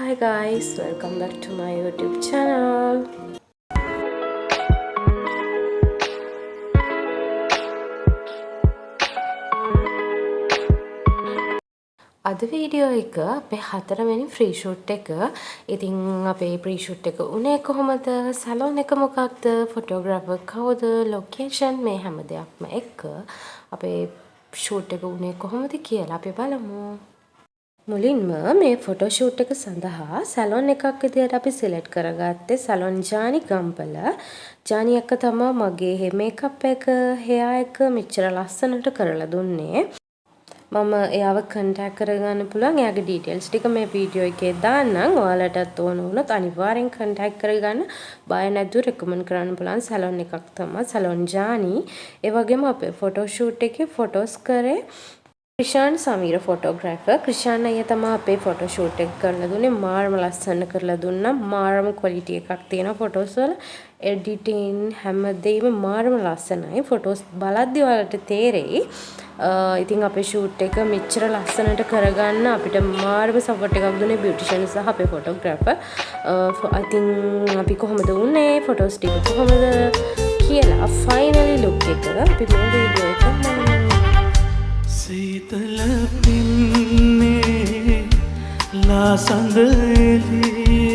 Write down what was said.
Hi guys, welcome back to my YouTube channel. අද video එක අපේ 4 වෙනි ෆ්‍රී ෂූට් එක. ඉතින් අපේ ෆ්‍රී ෂූට් එක උනේ කොහොමද? සැලොන් එක මොකක්ද? ෆොටෝග්‍රැෆර් කවුද? ලොකේෂන් මේ හැම දෙයක්ම එක්ක අපේ ෂූට් එක උනේ කොහොමද කියලා අපි බලමු. මුලින්ම මේ ෆොටෝ ෂූට් එක සඳහා සැලොන් එකක් විදියට අපි සිලෙක්ට් කරගත්තේ සැලොන් ජානි ගම්පල. ජානි එක්ක තමයි මගේ මේකප් එක, හෙයා එක මෙච්චර ලස්සනට කරලා දුන්නේ. මම එයාව කන්ටැක්ට් කරගන්න පුළුවන්. එයාගේ ඩීටේල්ස් ටික මේ වීඩියෝ එකේ දාන්නම්. ඔයාලටත් ඕන වුණොත් අනිවාර්යෙන් කන්ටැක්ට් කරගන්න. බය නැතුව රෙකමන්ඩ් කරන්න පුළුවන් සැලොන් එකක් තමයි සැලොන් ජානි. ඒ වගේම අපේ ෆොටෝ ෂූට් එකේ ෆොටෝස් කරේ ක්‍රිෂාන් සමීර ෆොටෝග්‍රැෆර්. ක්‍රිෂාන් අයියා තමයි අපේ ෆොටෝ ෂූට් එක කරලා දුන්නේ. මාරම ලස්සන කරලා දුන්නා. මාරම ක්වොලිටි එකක් තියෙනවා ෆොටෝස් වල. එඩිටින් හැමදේම මාරම ලස්සනයි. ෆොටෝස් බලද්දි ඔයාලට තේරෙයි. ඉතින් අපේ ෂූට් එක මෙච්චර ලස්සනට කරගන්න අපිට මාරම සපෝට් එකක් දුන්නේ බියුටිෂියන් සහ අපේ ෆොටෝග්‍රැෆර්. ඉතින් අපි කොහොමද උන්නේ ෆොටෝස් ටික කොහොමද කියලා ෆයිනලි ලුක් එක අපි මේ වීඩියෝ එකෙන් බලමු. සීතල පින්නේ ලාසඳ එළියේ